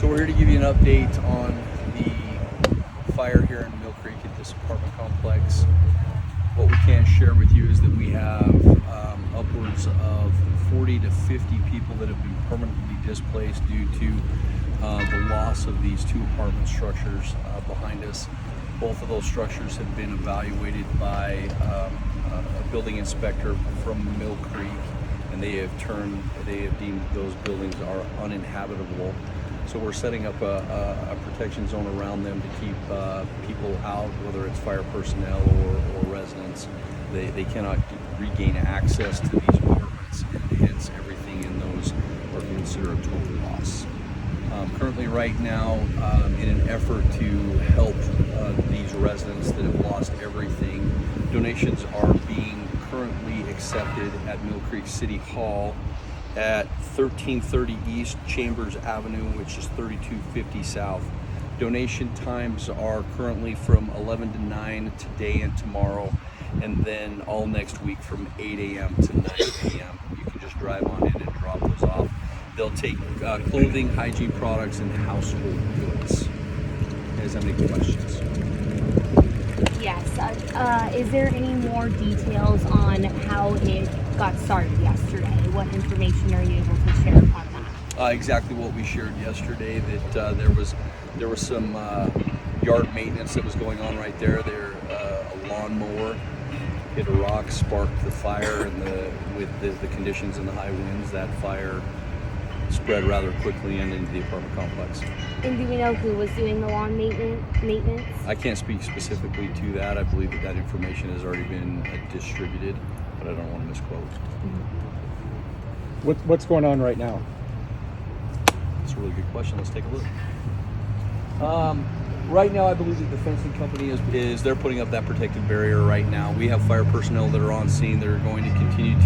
So we're here to give you an update on the fire here in Millcreek at this apartment complex. What we can share with you is that we have upwards of 40 to 50 people that have been permanently displaced due to the loss of these two apartment structures behind us. Both of those structures have been evaluated by a building inspector from Millcreek, and they have deemed those buildings are uninhabitable. So we're setting up a protection zone around them to keep people out, whether it's fire personnel or residents. They cannot regain access to these apartments, and hence everything in those are considered a total loss. Currently right now, in an effort to help these residents that have lost everything, donations are being currently accepted at Millcreek City Hall at 1330 East Chambers Avenue, which is 3250 South. Donation times are currently from 11 to 9 today and tomorrow, and then all next week from 8 a.m. to 9 a.m. You can just drive on in and drop those off. They'll take clothing, hygiene products, and household goods. You guys have any questions? Yes. Is there any more details on how it got started yesterday? What information are you able to share on that? Exactly what we shared yesterday, that there was some yard maintenance that was going on right there. A lawnmower hit a rock, sparked the fire, and with the conditions and the high winds, that fire spread rather quickly and into the apartment complex. And do we know who was doing the lawn maintenance? I can't speak specifically to that. I believe that information has already been distributed, but I don't want to misquote. Mm-hmm. What's going on right now? That's a really good question. Let's take a look. Right now, I believe that the fencing company is they're putting up that protective barrier right now. We have fire personnel that are on scene that are going to continue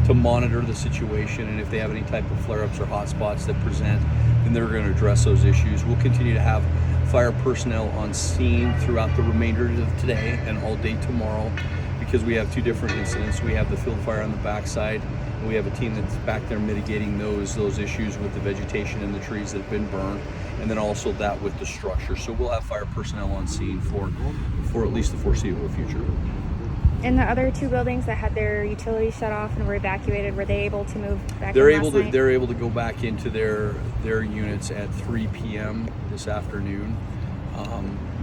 to monitor the situation, and if they have any type of flare-ups or hot spots that present, then they're going to address those issues. We'll continue to have fire personnel on scene throughout the remainder of today and all day tomorrow, because we have two different incidents. We have the field fire on the backside, and we have a team that's back there mitigating those issues with the vegetation and the trees that have been burned, and then also that with the structure. So we'll have fire personnel on scene for at least the foreseeable future. And the other two buildings that had their utilities shut off and were evacuated, were they able to move back? They're able to go back into their units at 3 p.m. this afternoon.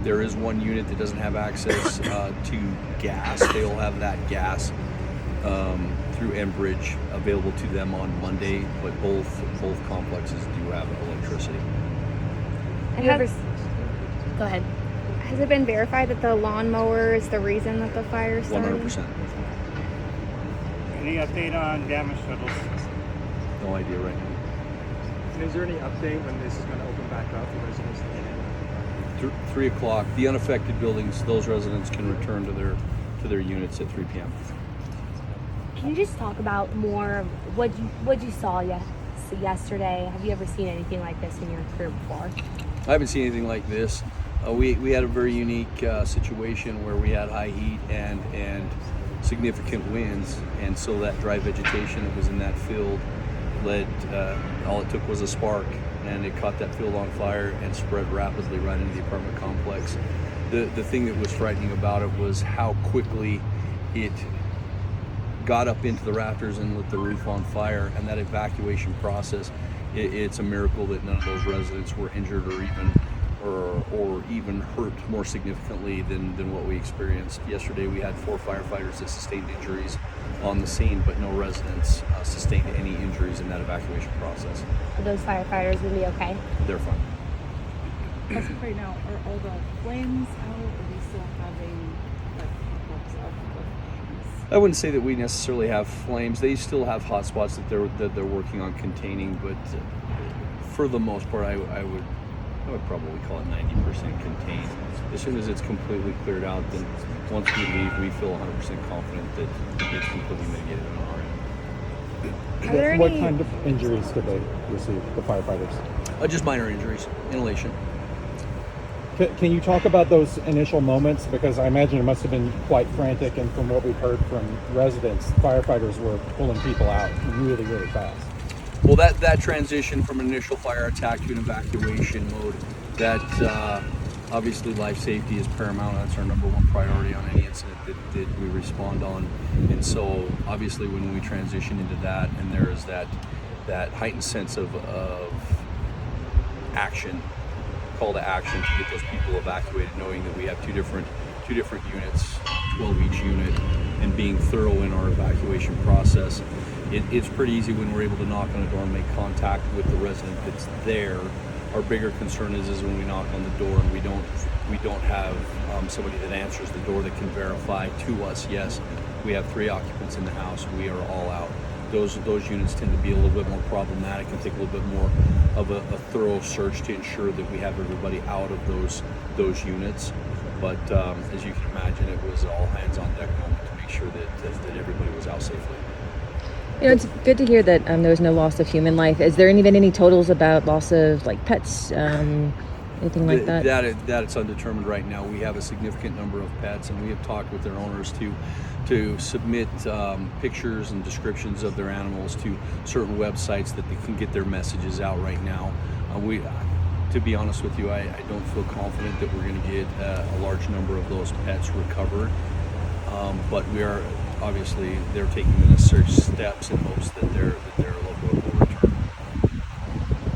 There is one unit that doesn't have access to gas. They will have that gas through Enbridge available to them on Monday, but both complexes do have electricity. Go ahead. Has it been verified that the lawnmower is the reason that the fire started? 100%. Any update on damage totals? No idea right now. Is there any update when this is going to open back up for residents to get in? 3 o'clock. The unaffected buildings, those residents can return to their units at 3 p.m. Can you just talk about more of what you saw yesterday? Have you ever seen anything like this in your career before? I haven't seen anything like this. We had a very unique situation where we had high heat and significant winds, and so that dry vegetation that was in that field led, all it took was a spark, and it caught that field on fire and spread rapidly right into the apartment complex. The thing that was frightening about it was how quickly it got up into the rafters and lit the roof on fire, and that evacuation process, it's a miracle that none of those residents were injured or even hurt more significantly than what we experienced. Yesterday we had 4 firefighters that sustained injuries on the scene, but no residents sustained any injuries in that evacuation process. Are those firefighters going to be okay? They're fine. As of right now, are all the flames out, or are we still having pockets of flames? I wouldn't say that we necessarily have flames. They still have hot spots that they're working on containing, but for the most part, I would probably call it 90% contained. As soon as it's completely cleared out, then once we leave, we feel 100% confident that it's completely mitigated on our end. Are there What any- kind of injuries did they receive, the firefighters? Just minor injuries, inhalation. Can you talk about those initial moments? Because I imagine it must have been quite frantic, and from what we've heard from residents, firefighters were pulling people out really, really fast. Well, that transition from an initial fire attack to an evacuation mode, that obviously life safety is paramount. That's our number one priority on any incident that we respond on. And so obviously when we transition into that, and there is that heightened sense of action, call to action to get those people evacuated, knowing that we have two different units, 12 each unit, and being thorough in our evacuation process. It's pretty easy when we're able to knock on a door and make contact with the resident that's there. Our bigger concern is when we knock on the door and we don't have somebody that answers the door that can verify to us, yes, we have 3 occupants in the house, we are all out. Those units tend to be a little bit more problematic and take a little bit more of a thorough search to ensure that we have everybody out of those units. But as you can imagine, it was all hands on deck moment to make sure that everybody was out safely. You know, it's good to hear that there was no loss of human life. Is there been any totals about loss of like pets, anything like that? That it's undetermined right now. We have a significant number of pets, and we have talked with their owners to submit pictures and descriptions of their animals to certain websites that they can get their messages out right now. To be honest with you, I don't feel confident that we're going to get a large number of those pets recovered, but we are. Obviously, they're taking the necessary steps in hopes that their loved one will return.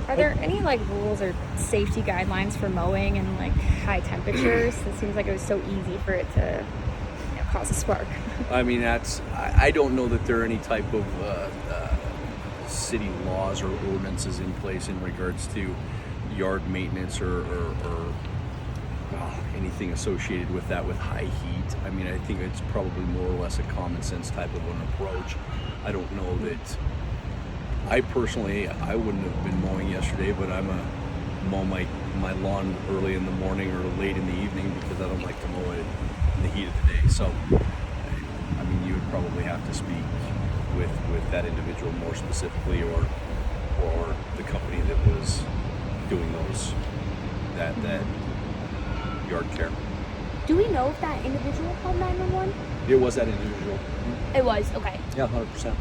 Are there any like rules or safety guidelines for mowing and like high temperatures? It seems like it was so easy for it to cause a spark. I mean, I don't know that there are any type of city laws or ordinances in place in regards to yard maintenance or anything associated with that with high heat. I mean, I think it's probably more or less a common sense type of an approach. I don't know that I wouldn't have been mowing yesterday, but I'm a mow my lawn early in the morning or late in the evening because I don't like to mow it in the heat of the day. So I mean, you would probably have to speak with that individual more specifically, or the company that was doing that yard care. Do we know if that individual called 911? It was that individual. It was, okay. Yeah, 100%.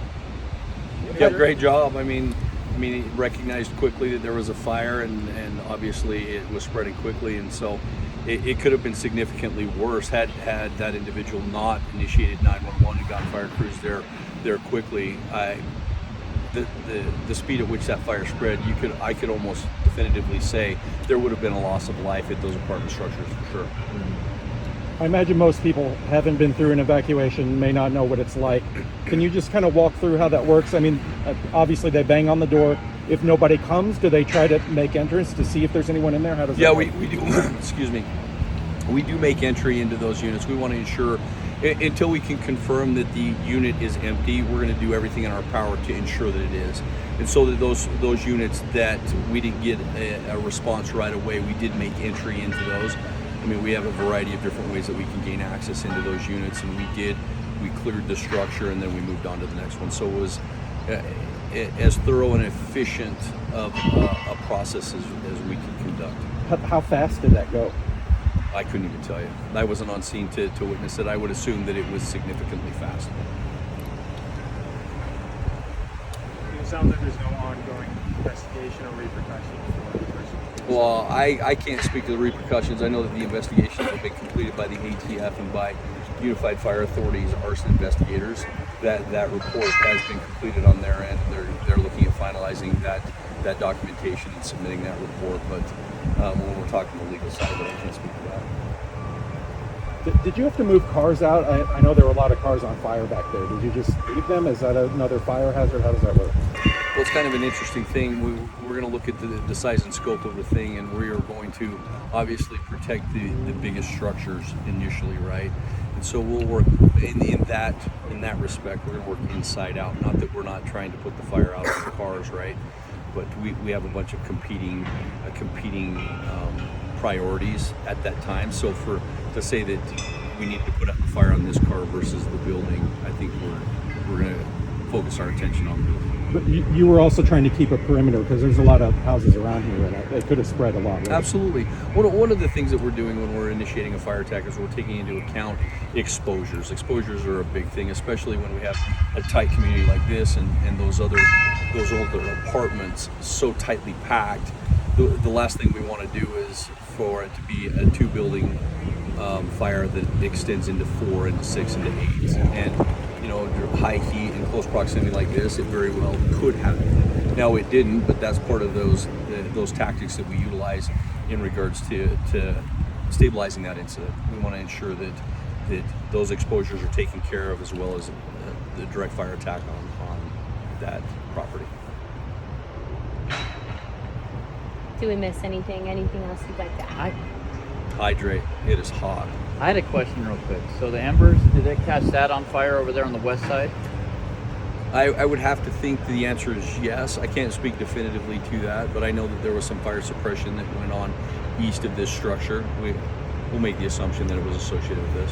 Yeah, great job. I mean, he recognized quickly that there was a fire, and obviously it was spreading quickly, and so it could have been significantly worse had that individual not initiated 911 and got fire crews there quickly. The speed at which that fire spread, I could almost definitively say there would have been a loss of life at those apartment structures for sure. I imagine most people haven't been through an evacuation, may not know what it's like. Can you just kind of walk through how that works? I mean, obviously they bang on the door. If nobody comes, do they try to make entrance to see if there's anyone in there? How does that work? we do. Excuse me. We do make entry into those units. We want to ensure, until we can confirm that the unit is empty, we're going to do everything in our power to ensure that it is. And so that those units that we didn't get a response right away, we did make entry into those. I mean, we have a variety of different ways that we can gain access into those units, and we cleared the structure, and then we moved on to the next one. So it was as thorough and efficient of a process as we can conduct. How fast did that go? I couldn't even tell you. I wasn't on scene to witness it. I would assume that it was significantly fast. It sounds like there's no ongoing investigation or repercussions for the person. Well, I can't speak to the repercussions. I know that the investigations have been completed by the ATF and by Unified Fire Authority's arson investigators. That report has been completed on their end. They're looking at finalizing that documentation and submitting that report. But when we're talking the legal side of it, I can't speak to that. Did you have to move cars out? I know there were a lot of cars on fire back there. Did you just leave them? Is that another fire hazard? How does that work? Well, it's kind of an interesting thing. We're going to look at the size and scope of the thing, and we are going to obviously protect the biggest structures initially, right? And so we'll work in that respect. We're going to work inside out. Not that we're not trying to put the fire out of the cars, right? But we have a bunch of competing priorities at that time. So to say that we need to put out the fire on this car versus the building, I think we're going to focus our attention on the building. But you were also trying to keep a perimeter because there's a lot of houses around here, and it could have spread a lot. Right? Absolutely. One of the things that we're doing when we're initiating a fire attack is we're taking into account exposures. Exposures are a big thing, especially when we have a tight community like this and those other those older apartments so tightly packed, the last thing we want to do is for it to be a 2 building fire that extends into 4, into 6, into 8. And you know, high heat and close proximity like this, it very well could happen. Now it didn't, but that's part of those tactics that we utilize in regards to stabilizing that incident. We want to ensure that those exposures are taken care of, as well as the direct fire attack on that property. Do we miss anything? Anything else you'd like to add? Hydrate. It is hot. I had a question real quick. So the embers, did they catch that on fire over there on the west side? I would have to think the answer is yes. I can't speak definitively to that, but I know that there was some fire suppression that went on east of this structure. We'll make the assumption that it was associated with this.